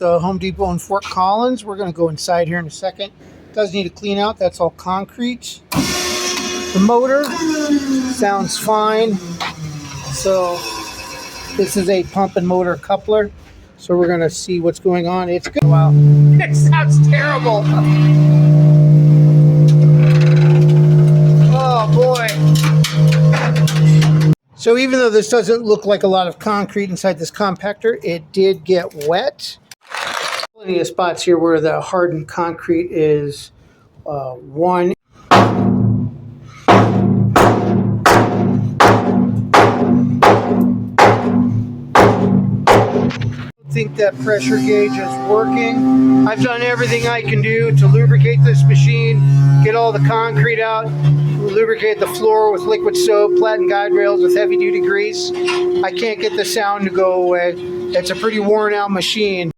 the Home Depot in Fort Collins. We're going to go inside here in a second. Does need a clean out. That's all concrete. The motor sounds fine. So this is a pump and motor coupler. So we're going to see what's going on. It's good. Wow. It sounds terrible. Oh boy. So even though this doesn't look like a lot of concrete inside this compactor, it did get wet. Plenty of spots here where the hardened concrete is one. I think that pressure gauge is working. I've done everything I can do to lubricate this machine, get all the concrete out, lubricate the floor with liquid soap, flatten guide rails with heavy duty grease. I can't get the sound to go away. It's a pretty worn out machine.